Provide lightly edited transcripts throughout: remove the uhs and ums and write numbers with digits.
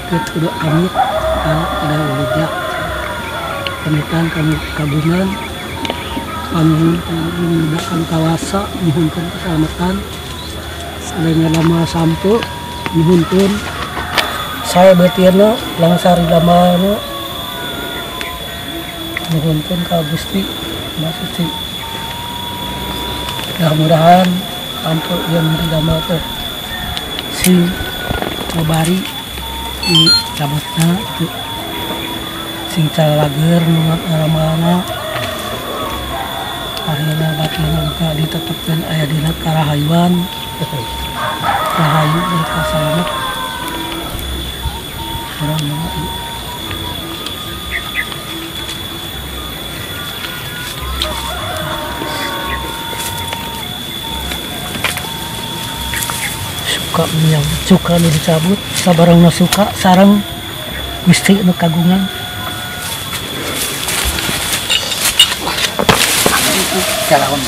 sakit kudu amit ada lega pamitan kamu kagungan panggunakan kawasa nyuhunkeun keselamatan lain lama sampo nyuhunkeun saya betina langsari lamana nyuhunkeun ka Gusti Gusti mudah-mudahan sampo yang didamel teh sing ngabari di cabutna itu sing calager nungat aramana akhirnya batina muka ditetepkan ayah dina karahayuan rahayu mereka selamat orang nama suka menyang suka nu dicabut sabarang nu suka sareng Gusti nu kagungan kalahon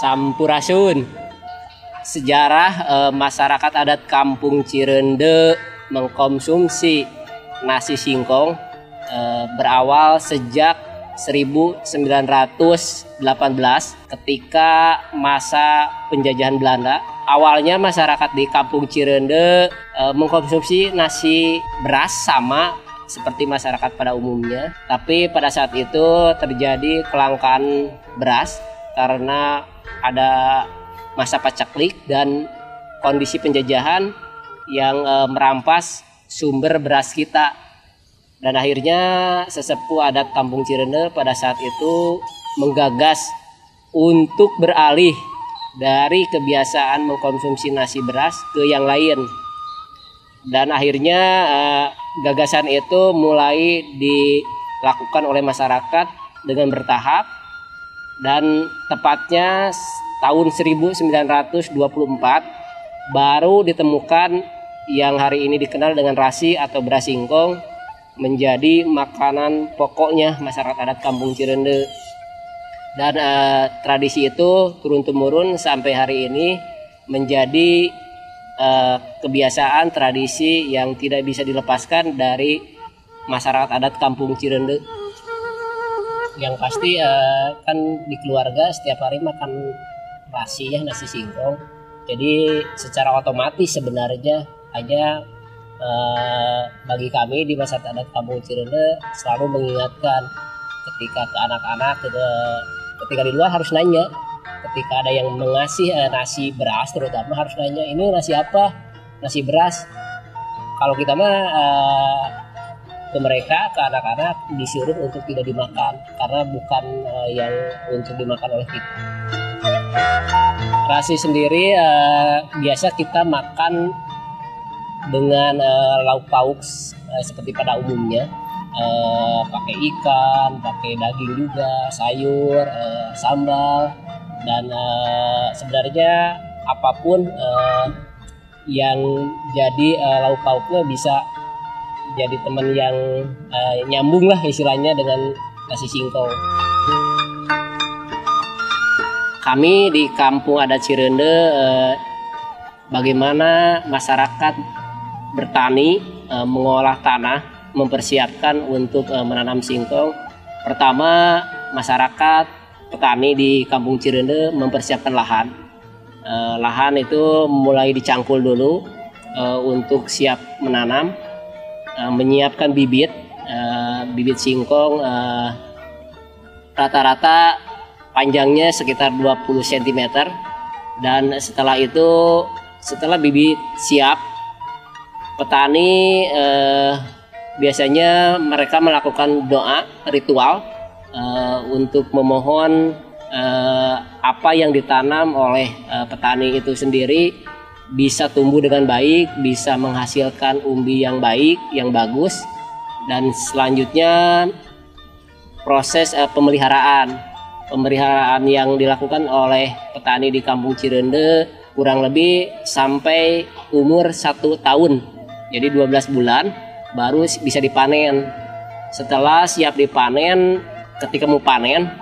Sampurasun. Sejarah masyarakat adat Kampung Cirende mengkonsumsi nasi singkong berawal sejak 1918 ketika masa penjajahan Belanda. Awalnya masyarakat di Kampung Cirende mengkonsumsi nasi beras sama seperti masyarakat pada umumnya. Tapi pada saat itu terjadi kelangkaan beras karena ada masa pacaklik dan kondisi penjajahan yang merampas sumber beras kita. Dan akhirnya sesepuh adat Kampung Cirende pada saat itu menggagas untuk beralih dari kebiasaan mengkonsumsi nasi beras ke yang lain. Dan akhirnya gagasan itu mulai dilakukan oleh masyarakat dengan bertahap. Dan tepatnya tahun 1924 baru ditemukan yang hari ini dikenal dengan rasi atau beras singkong menjadi makanan pokoknya masyarakat adat Kampung Cirende. Dan tradisi itu turun-temurun sampai hari ini menjadi kebiasaan tradisi yang tidak bisa dilepaskan dari masyarakat adat Kampung Cirende. Yang pasti kan di keluarga setiap hari makan nasi ya, nasi singkong. Jadi secara otomatis sebenarnya hanya bagi kami di masyarakat adat Kampung Cirende selalu mengingatkan ketika ke anak-anak, ketika di luar harus nanya, ketika ada yang mengasih nasi beras terutama harus nanya, ini nasi apa? Nasi beras. Kalau kita mah ke mereka, ke anak-anak disuruh untuk tidak dimakan karena bukan yang untuk dimakan oleh kita. Nasi sendiri biasa kita makan dengan lauk pauk seperti pada umumnya, pakai ikan, pakai daging juga, sayur, sambal, dan sebenarnya apapun yang jadi lauk pauknya bisa jadi teman yang nyambung lah istilahnya dengan nasi singkong. Kami di Kampung Adat Cirende bagaimana masyarakat bertani, mengolah tanah, mempersiapkan untuk menanam singkong. Pertama, masyarakat petani di Kampung Cirende mempersiapkan lahan. Lahan itu mulai dicangkul dulu untuk siap menanam, menyiapkan bibit singkong rata-rata panjangnya sekitar 20 cm. Dan setelah itu, setelah bibit siap, petani biasanya mereka melakukan doa ritual untuk memohon apa yang ditanam oleh petani itu sendiri bisa tumbuh dengan baik, bisa menghasilkan umbi yang baik, yang bagus. Dan selanjutnya proses pemeliharaan yang dilakukan oleh petani di Kampung Cirende kurang lebih sampai umur 1 tahun. Jadi 12 bulan baru bisa dipanen. Setelah siap dipanen, ketika mau panen,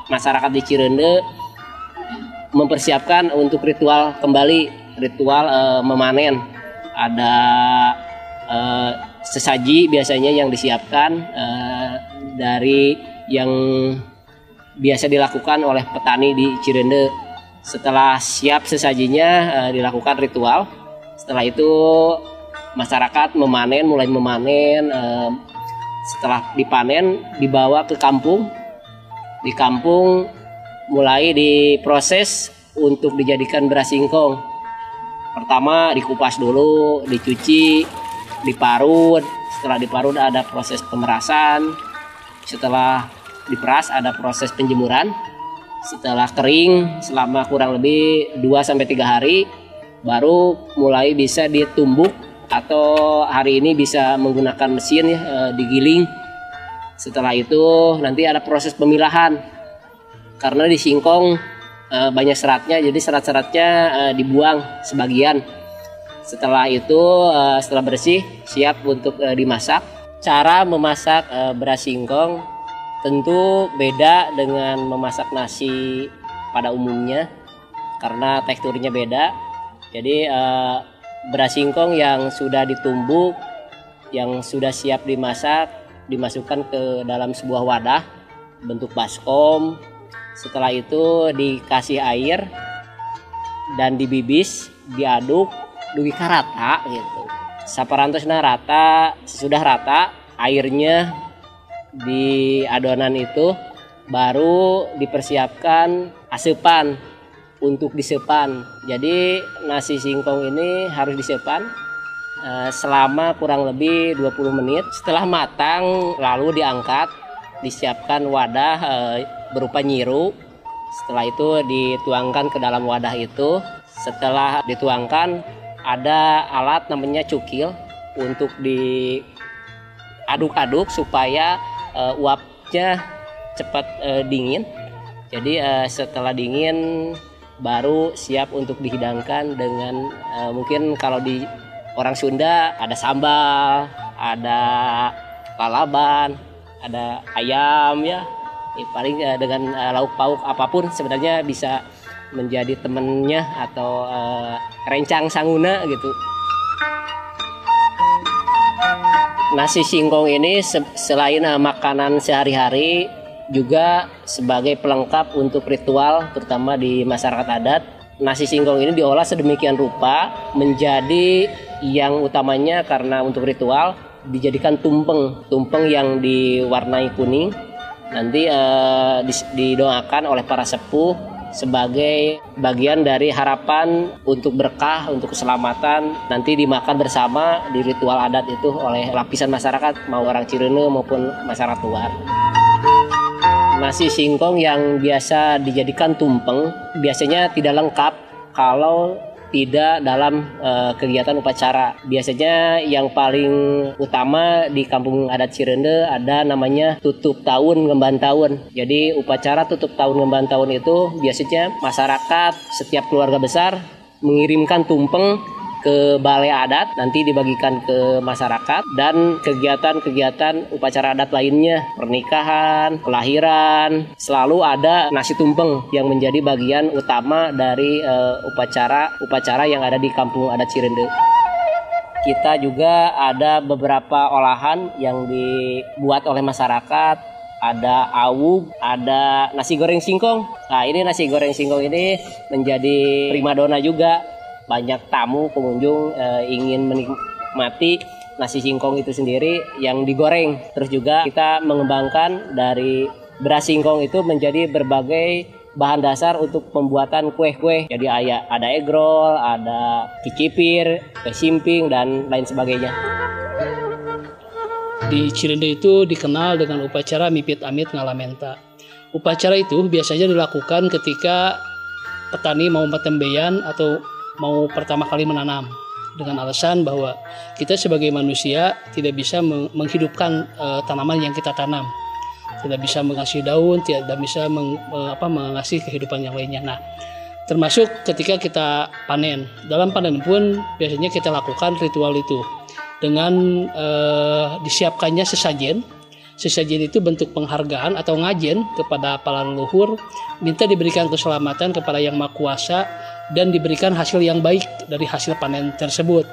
masyarakat di Cirende mempersiapkan untuk ritual kembali, ritual memanen. Ada sesaji biasanya yang disiapkan dari yang biasa dilakukan oleh petani di Cirende. Setelah siap sesajinya dilakukan ritual. Setelah itu masyarakat mulai memanen. Setelah dipanen dibawa ke kampung. Di kampung mulai diproses untuk dijadikan beras singkong. Pertama dikupas dulu, dicuci, diparut. Setelah diparut ada proses pemerasan. Setelah diperas ada proses penjemuran. Setelah kering selama kurang lebih 2-3 hari baru mulai bisa ditumbuk, atau hari ini bisa menggunakan mesin ya, digiling. Setelah itu nanti ada proses pemilahan karena di singkong banyak seratnya, jadi serat-seratnya dibuang sebagian. Setelah itu setelah bersih siap untuk dimasak. Cara memasak beras singkong tentu beda dengan memasak nasi pada umumnya karena teksturnya beda. Jadi beras singkong yang sudah ditumbuk, yang sudah siap dimasak, dimasukkan ke dalam sebuah wadah bentuk baskom. Setelah itu dikasih air dan dibibis, diaduk, dugi karata gitu. Saparantosna rata, sesudah rata airnya di adonan itu baru dipersiapkan asepan untuk disepan. Jadi nasi singkong ini harus disepan selama kurang lebih 20 menit. Setelah matang lalu diangkat, disiapkan wadah berupa nyiru. Setelah itu dituangkan ke dalam wadah itu. Setelah dituangkan ada alat namanya cukil untuk diaduk-aduk supaya uapnya cepat dingin. Jadi setelah dingin baru siap untuk dihidangkan dengan mungkin kalau di orang Sunda ada sambal, ada lalaban, ada ayam ya. Paling dengan lauk pauk apapun sebenarnya bisa menjadi temennya atau rencang sanguna gitu. Nasi singkong ini selain makanan sehari-hari juga sebagai pelengkap untuk ritual terutama di masyarakat adat. Nasi singkong ini diolah sedemikian rupa menjadi yang utamanya karena untuk ritual dijadikan tumpeng yang diwarnai kuning. Nanti didoakan oleh para sepuh sebagai bagian dari harapan untuk berkah, untuk keselamatan. Nanti dimakan bersama di ritual adat itu oleh lapisan masyarakat, mau orang Cirende maupun masyarakat luar. Nasi singkong yang biasa dijadikan tumpeng biasanya tidak lengkap kalau tidak dalam kegiatan upacara. Biasanya yang paling utama di kampung adat Cirende ada namanya tutup tahun ngemban tahun. Jadi upacara tutup tahun ngemban tahun itu biasanya masyarakat setiap keluarga besar mengirimkan tumpeng ke balai adat, nanti dibagikan ke masyarakat. Dan kegiatan-kegiatan upacara adat lainnya, pernikahan, kelahiran, selalu ada nasi tumpeng yang menjadi bagian utama dari upacara yang ada di kampung adat Cirende. Kita juga ada beberapa olahan yang dibuat oleh masyarakat. Ada awug, ada nasi goreng singkong. Nah, ini nasi goreng singkong ini menjadi primadona juga. Banyak tamu pengunjung ingin menikmati nasi singkong itu sendiri yang digoreng. Terus juga kita mengembangkan dari beras singkong itu menjadi berbagai bahan dasar untuk pembuatan kue-kue. Jadi ada egrol, ada kicipir, kue simping, dan lain sebagainya. Di Cirende itu dikenal dengan upacara Mipit Amit Ngalamenta. Upacara itu biasanya dilakukan ketika petani mau petembeyan atau mau pertama kali menanam, dengan alasan bahwa kita sebagai manusia tidak bisa menghidupkan tanaman yang kita tanam, tidak bisa mengasih daun, tidak bisa mengasih kehidupan yang lainnya. Nah, termasuk ketika kita panen. Dalam panen pun biasanya kita lakukan ritual itu dengan disiapkannya sesajen. Sesajen itu bentuk penghargaan atau ngajen kepada para leluhur, minta diberikan keselamatan kepada Yang Maha Kuasa dan diberikan hasil yang baik dari hasil panen tersebut.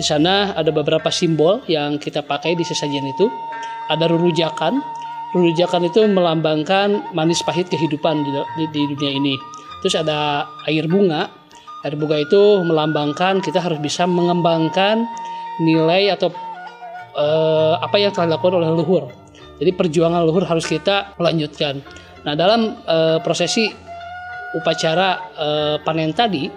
Di sana ada beberapa simbol yang kita pakai di sesajen itu. Ada rurujakan. Rurujakan itu melambangkan manis pahit kehidupan di dunia ini. Terus ada air bunga. Air bunga itu melambangkan kita harus bisa mengembangkan nilai atau apa yang telah dilakukan oleh leluhur. Jadi perjuangan leluhur harus kita lanjutkan. Nah, dalam prosesi upacara panen tadi,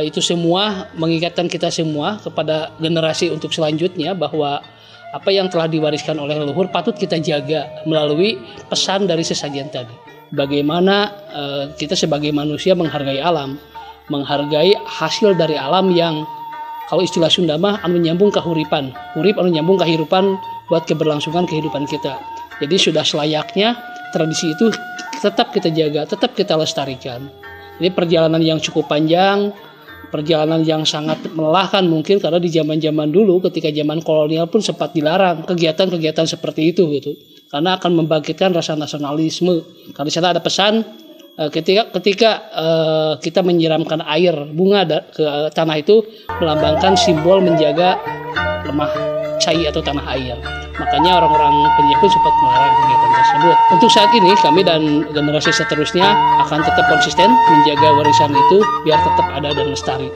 itu semua mengingatkan kita semua kepada generasi untuk selanjutnya bahwa apa yang telah diwariskan oleh leluhur patut kita jaga melalui pesan dari sesajen tadi. Bagaimana kita sebagai manusia menghargai alam, menghargai hasil dari alam yang kalau istilah Sunda mah anu nyambung kahuripan, urip anu nyambung kehidupan buat keberlangsungan kehidupan kita. Jadi sudah selayaknya tradisi itu tetap kita jaga, tetap kita lestarikan. Ini perjalanan yang cukup panjang, perjalanan yang sangat melelahkan mungkin karena di zaman-zaman dulu ketika zaman kolonial pun sempat dilarang kegiatan-kegiatan seperti itu gitu. Karena akan membangkitkan rasa nasionalisme. Karena di sana ada pesan Ketika kita menyiramkan air bunga ke tanah itu melambangkan simbol menjaga lemah cai atau tanah air. Makanya orang-orang penjajah pun sempat melarang kegiatan tersebut. Untuk saat ini kami dan generasi seterusnya akan tetap konsisten menjaga warisan itu biar tetap ada dan lestari.